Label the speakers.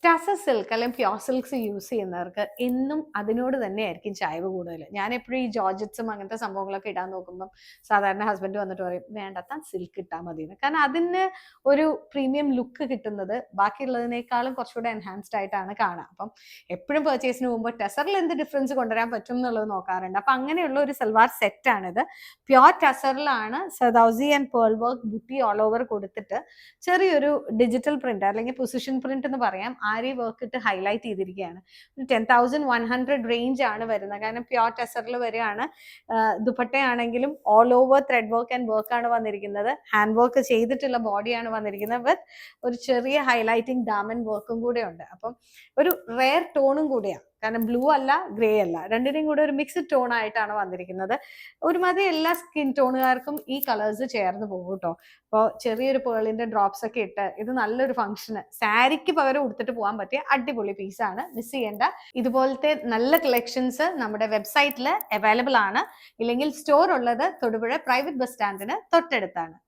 Speaker 1: Tussar silk അല്ലെങ്കിൽ pure silks use ചെയ്യുന്നവർക്ക് എന്നും അതിനോട് തന്നെയായിരിക്കും ചായ്വ് കൂടുതൽ. ഞാൻ എപ്പോഴും ഈ ജോർജറ്റ്സും അങ്ങനത്തെ സംഭവങ്ങളൊക്കെ ഇടാൻ നോക്കുമ്പം സാധാരണ ഹസ്ബൻഡ് വന്നിട്ട് പറയും വേണ്ട താൻ സിൽക്ക് ഇട്ടാൽ മതി എന്ന്. കാരണം അതിന് ഒരു പ്രീമിയം ലുക്ക് കിട്ടുന്നത് ബാക്കിയുള്ളതിനേക്കാളും കുറച്ചുകൂടെ എൻഹാൻസ്ഡ് ആയിട്ടാണ് കാണുക. അപ്പം എപ്പോഴും പർച്ചേസിന് പോകുമ്പോൾ ടെസറിൽ എന്ത് ഡിഫറൻസ് കൊണ്ടുവരാൻ പറ്റും എന്നുള്ളത് നോക്കാറുണ്ട്. അപ്പം അങ്ങനെയുള്ള ഒരു സൽവാർ സെറ്റാണിത്. പ്യോർ ടെസറിലാണ് സദൌസി ആൻഡ് പേൾ വർക്ക് ബുട്ടി ഓൾ ഓവർ കൊടുത്തിട്ട് ചെറിയൊരു ഡിജിറ്റൽ പ്രിന്റ് അല്ലെങ്കിൽ പൊസിഷൻ പ്രിന്റ് എന്ന് പറയാം, ആരി വർക്ക് ഇട്ട് ഹൈലൈറ്റ് ചെയ്തിരിക്കുകയാണ്. 10,100 റേഞ്ച് ആണ് വരുന്നത്. കാരണം പ്യോർ ടെസറിൽ വരികയാണ്. ദുപ്പട്ടയാണെങ്കിലും all over thread work and work ആണ് വന്നിരിക്കുന്നത്. ഹാൻഡ് വർക്ക് ചെയ്തിട്ടുള്ള ബോഡിയാണ് വന്നിരിക്കുന്നത് വിത്ത് ഒരു ചെറിയ ഹൈലൈറ്റിംഗ് ഡാമൻ വർക്കും കൂടെ ഉണ്ട്. അപ്പം ഒരു റെയർ ടോണും കൂടിയാണ്. കാരണം ബ്ലൂ അല്ല ഗ്രേ അല്ല, രണ്ടിനെയും കൂടെ ഒരു മിക്സ്ഡ് ടോൺ ആയിട്ടാണ് വന്നിരിക്കുന്നത്. ഒരുമാതിരി എല്ലാ സ്കിൻ ടോണുകാർക്കും ഈ കളേഴ്സ് ചേർന്ന് പോകും കേട്ടോ. അപ്പോൾ ചെറിയൊരു പേളിന്റെ ഡ്രോപ്സ് ഒക്കെ ഇട്ട് ഇത് നല്ലൊരു ഫംഗ്ഷന് സാരിക്ക് പകരം ഉടുത്തിട്ട് പോകാൻ പറ്റിയ അടിപൊളി പീസാണ്. മിസ് ചെയ്യേണ്ട. ഇതുപോലത്തെ നല്ല കളക്ഷൻസ് നമ്മുടെ വെബ്സൈറ്റിൽ അവൈലബിൾ ആണ്. ഇല്ലെങ്കിൽ സ്റ്റോർ ഉള്ളത് തൊടുപുഴ പ്രൈവറ്റ് ബസ് സ്റ്റാൻഡിന് തൊട്ടടുത്താണ്.